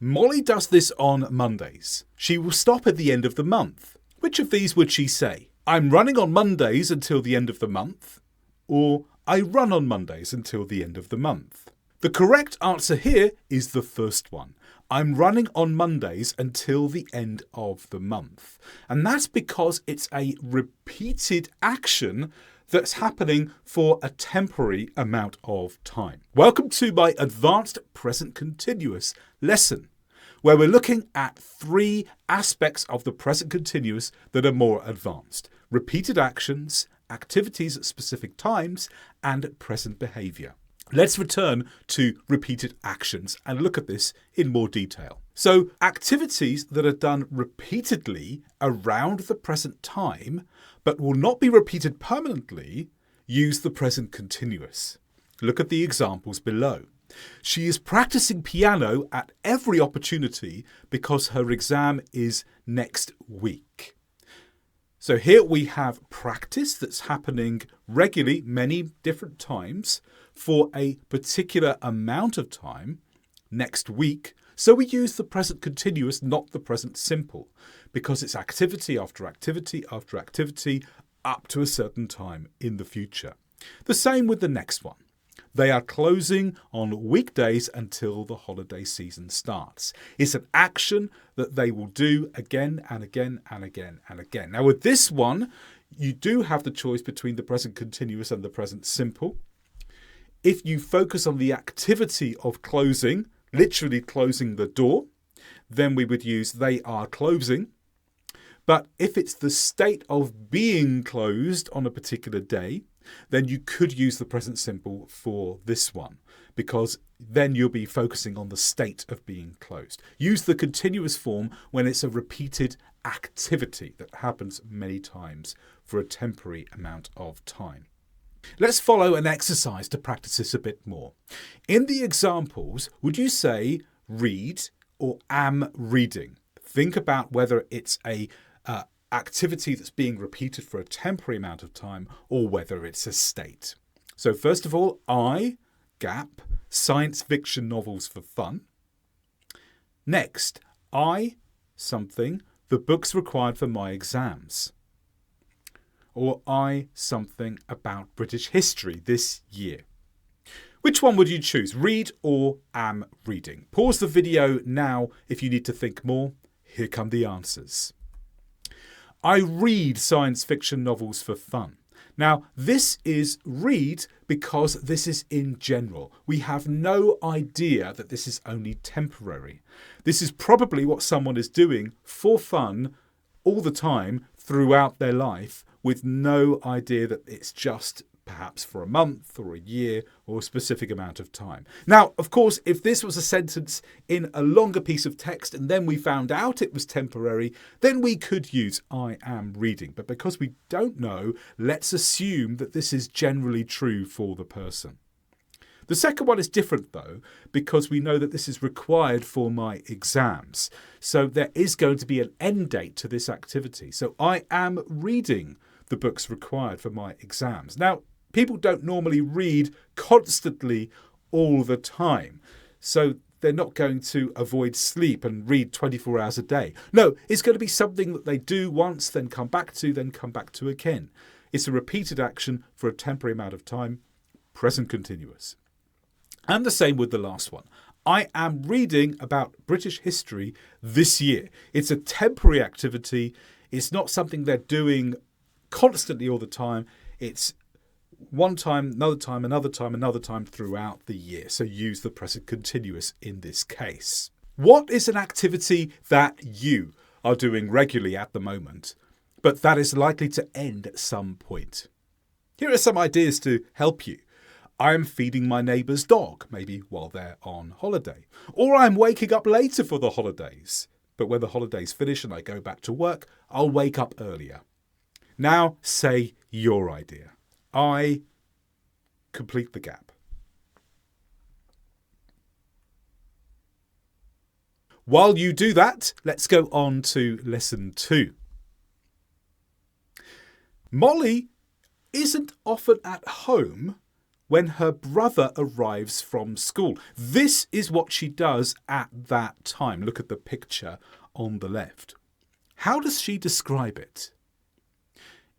Molly does this on Mondays. She will stop at the end of the month. Which of these would she say? I'm running on Mondays until the end of the month, or I run on Mondays until the end of the month. The correct answer here is the first one. I'm running on Mondays until the end of the month. And that's because it's a repeated action that's happening for a temporary amount of time. Welcome to my advanced present continuous lesson, where we're looking at 3 aspects of the present continuous that are more advanced: repeated actions, activities at specific times, and present behaviour. Let's return to repeated actions and look at this in more detail. So, activities that are done repeatedly around the present time, but will not be repeated permanently, use the present continuous. Look at the examples below. She is practicing piano at every opportunity because her exam is next week. So here we have practice that's happening regularly, many different times, for a particular amount of time, next week. So we use the present continuous, not the present simple, because it's activity after activity after activity up to a certain time in the future. The same with the next one. They are closing on weekdays until the holiday season starts. It's an action that they will do again and again and again and again. Now with this one, you do have the choice between the present continuous and the present simple. If you focus on the activity of closing, literally closing the door, then we would use they are closing. But if it's the state of being closed on a particular day, then you could use the present simple for this one, because then you'll be focusing on the state of being closed. Use the continuous form when it's a repeated activity that happens many times for a temporary amount of time. Let's follow an exercise to practice this a bit more. In the examples, would you say read or am reading? Think about whether it's a activity that's being repeated for a temporary amount of time or whether it's a state. So first of all, I, gap, science fiction novels for fun. Next, I, something, the books required for my exams. Or I, something about British history this year. Which one would you choose, read or am reading? Pause the video now if you need to think more. Here come the answers. I read science fiction novels for fun. Now, this is read because this is in general. We have no idea that this is only temporary. This is probably what someone is doing for fun all the time throughout their life, with no idea that it's just perhaps for a month or a year or a specific amount of time. Now, of course, if this was a sentence in a longer piece of text and then we found out it was temporary, then we could use I am reading. But because we don't know, let's assume that this is generally true for the person. The second one is different though, because we know that this is required for my exams. So there is going to be an end date to this activity. So I am reading the books required for my exams. Now, people don't normally read constantly all the time. So they're not going to avoid sleep and read 24 hours a day. No, it's going to be something that they do once, then come back to again. It's a repeated action for a temporary amount of time, present continuous. And the same with the last one. I am reading about British history this year. It's a temporary activity. It's not something they're doing constantly all the time. It's one time, another time, another time, another time throughout the year. So use the present continuous in this case. What is an activity that you are doing regularly at the moment, but that is likely to end at some point? Here are some ideas to help you. I'm feeding my neighbour's dog, maybe while they're on holiday. Or I'm waking up later for the holidays. But when the holidays finish and I go back to work, I'll wake up earlier. Now say your idea. I complete the gap. While you do that, let's go on to lesson 2. Molly isn't often at home when her brother arrives from school. This is what she does at that time. Look at the picture on the left. How does she describe it?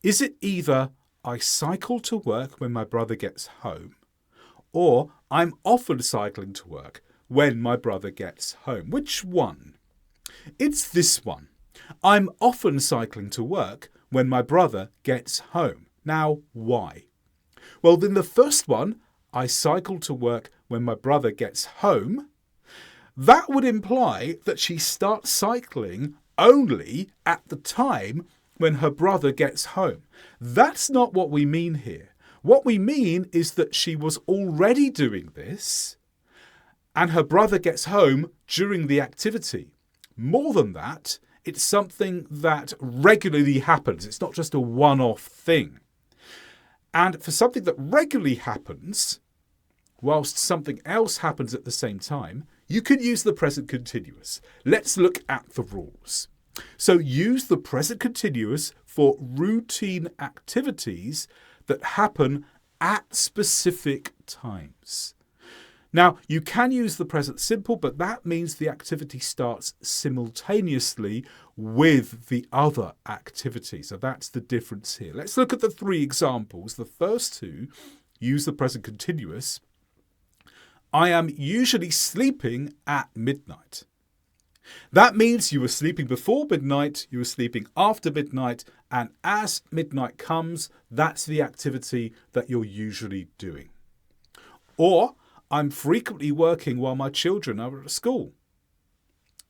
Is it either I cycle to work when my brother gets home, or I'm often cycling to work when my brother gets home? Which one? It's this one. I'm often cycling to work when my brother gets home. Now, why? Well, then the first one, I cycle to work when my brother gets home, that would imply that she starts cycling only at the time when her brother gets home. That's not what we mean here. What we mean is that she was already doing this and her brother gets home during the activity. More than that, it's something that regularly happens. It's not just a one-off thing. And for something that regularly happens, whilst something else happens at the same time, you can use the present continuous. Let's look at the rules. So use the present continuous for routine activities that happen at specific times. Now, you can use the present simple, but that means the activity starts simultaneously with the other activity. So that's the difference here. Let's look at the three examples. The first two use the present continuous. I am usually sleeping at midnight. That means you were sleeping before midnight, you were sleeping after midnight, and as midnight comes, that's the activity that you're usually doing. Or, I'm frequently working while my children are at school.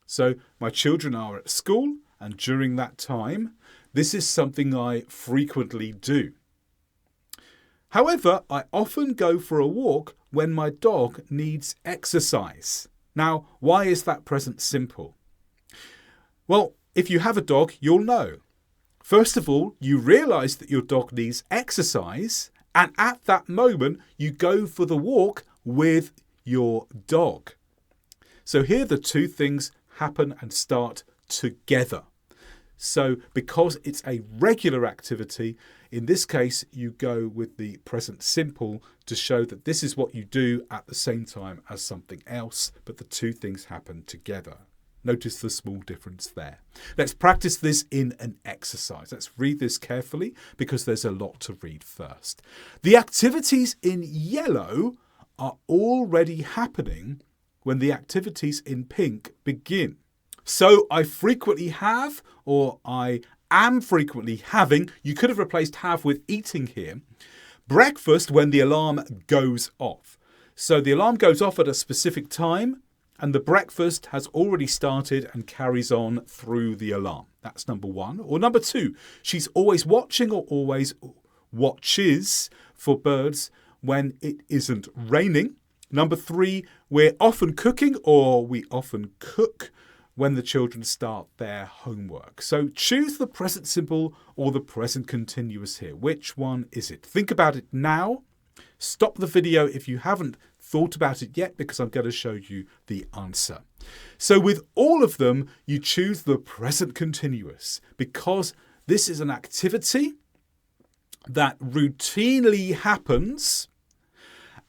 So, my children are at school, and during that time, this is something I frequently do. However, I often go for a walk when my dog needs exercise. Now, why is that present simple? Well, if you have a dog, you'll know. First of all, you realise that your dog needs exercise, and at that moment, you go for the walk with your dog. So here the two things happen and start together. So because it's a regular activity, in this case, you go with the present simple to show that this is what you do at the same time as something else, but the two things happen together. Notice the small difference there. Let's practice this in an exercise. Let's read this carefully because there's a lot to read first. The activities in yellow are already happening when the activities in pink begin. So I frequently have, or I am frequently having, you could have replaced have with eating here, breakfast when the alarm goes off. So the alarm goes off at a specific time and the breakfast has already started and carries on through the alarm. That's number one. Or number two, she's always watching or always watches for birds when it isn't raining. Number three, we're often cooking or we often cook when the children start their homework. So choose the present simple or the present continuous here. Which one is it? Think about it now. Stop the video if you haven't thought about it yet because I'm going to show you the answer. So with all of them, you choose the present continuous because this is an activity that routinely happens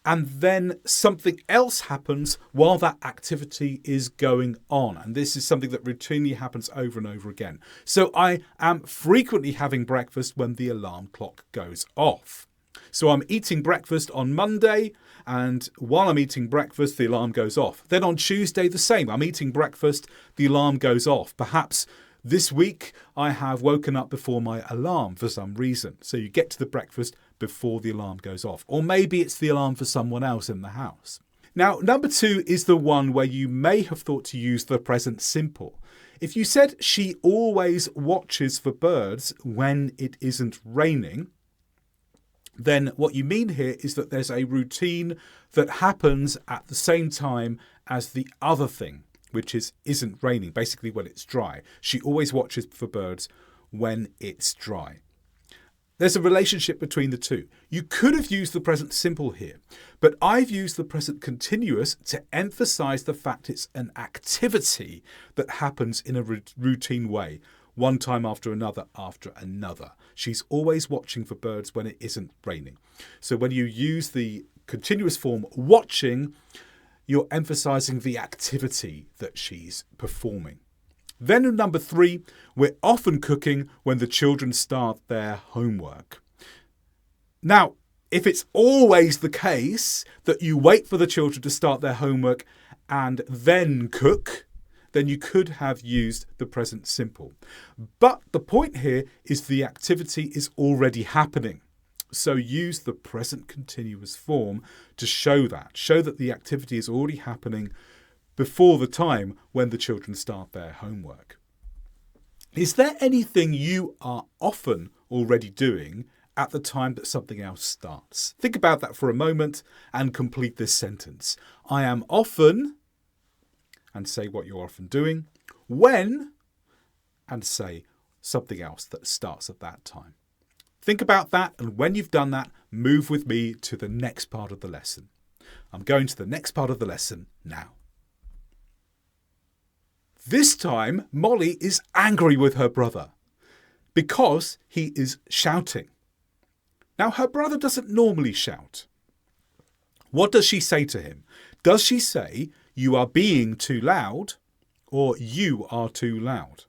and then something else happens while that activity is going on. And this is something that routinely happens over and over again. So I am frequently having breakfast when the alarm clock goes off. So I'm eating breakfast on Monday, and while I'm eating breakfast, the alarm goes off. Then on Tuesday, the same. I'm eating breakfast, the alarm goes off. Perhaps this week I have woken up before my alarm for some reason. So you get to the breakfast before the alarm goes off. Or maybe it's the alarm for someone else in the house. Now, number two is the one where you may have thought to use the present simple. If you said she always watches for birds when it isn't raining, then what you mean here is that there's a routine that happens at the same time as the other thing, which isn't raining, basically when it's dry. She always watches for birds when it's dry. There's a relationship between the two. You could have used the present simple here, but I've used the present continuous to emphasize the fact it's an activity that happens in a routine way, one time after another after another. She's always watching for birds when it isn't raining. So when you use the continuous form watching, you're emphasising the activity that she's performing. Then in number 3, we're often cooking when the children start their homework. Now, if it's always the case that you wait for the children to start their homework and then cook, then you could have used the present simple. But the point here is the activity is already happening. So use the present continuous form to show that the activity is already happening before the time when the children start their homework. Is there anything you are often already doing at the time that something else starts? Think about that for a moment and complete this sentence. I am often, and say what you're often doing, when, and say something else that starts at that time. Think about that, and when you've done that, move with me to the next part of the lesson. I'm going to the next part of the lesson now. This time, Molly is angry with her brother because he is shouting. Now, her brother doesn't normally shout. What does she say to him? Does she say, "You are being too loud," or "You are too loud"?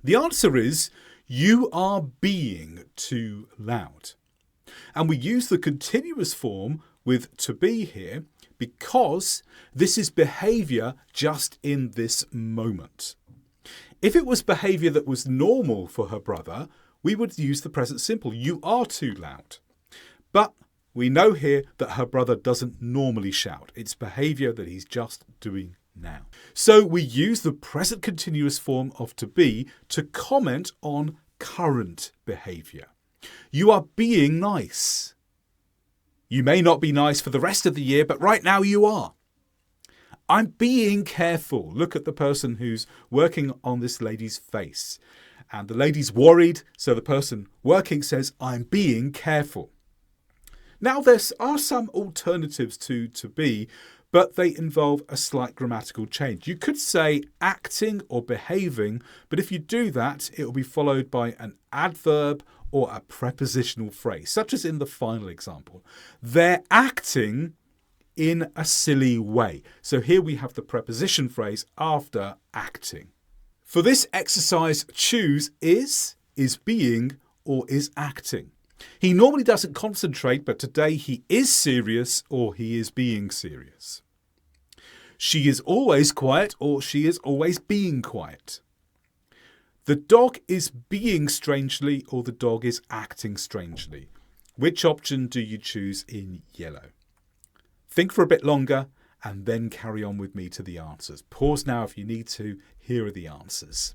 The answer is, "You are being too loud." And we use the continuous form with to be here because this is behaviour just in this moment. If it was behaviour that was normal for her brother, we would use the present simple. You are too loud. But we know here that her brother doesn't normally shout. It's behaviour that he's just doing now. So we use the present continuous form of to be to comment on current behaviour. You are being nice. You may not be nice for the rest of the year, but right now you are. I'm being careful. Look at the person who's working on this lady's face. And the lady's worried, so the person working says, I'm being careful. Now, there are some alternatives to be, but they involve a slight grammatical change. You could say acting or behaving, but if you do that, it will be followed by an adverb or a prepositional phrase, such as in the final example. They're acting in a silly way. So here we have the preposition phrase after acting. For this exercise, choose is being, or is acting. He normally doesn't concentrate, but today he is serious or he is being serious. She is always quiet or she is always being quiet. The dog is being strangely or the dog is acting strangely. Which option do you choose in yellow? Think for a bit longer and then carry on with me to the answers. Pause now if you need to. Here are the answers.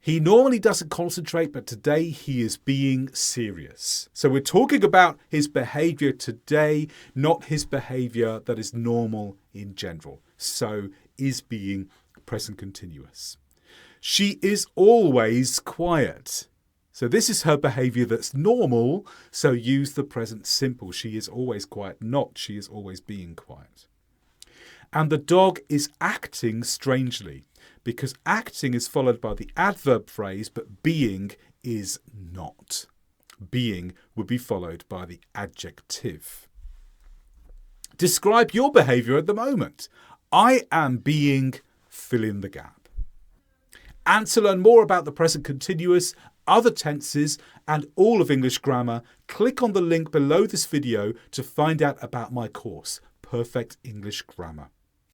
He normally doesn't concentrate, but today he is being serious. So we're talking about his behaviour today, not his behaviour that is normal in general. So is being present continuous. She is always quiet. So this is her behaviour that's normal, so use the present simple. She is always quiet, not she is always being quiet. And the dog is acting strangely, because acting is followed by the adverb phrase, but being is not. Being would be followed by the adjective. Describe your behaviour at the moment. I am being, fill in the gap. And to learn more about the present continuous, other tenses, and all of English grammar, click on the link below this video to find out about my course, Perfect English Grammar.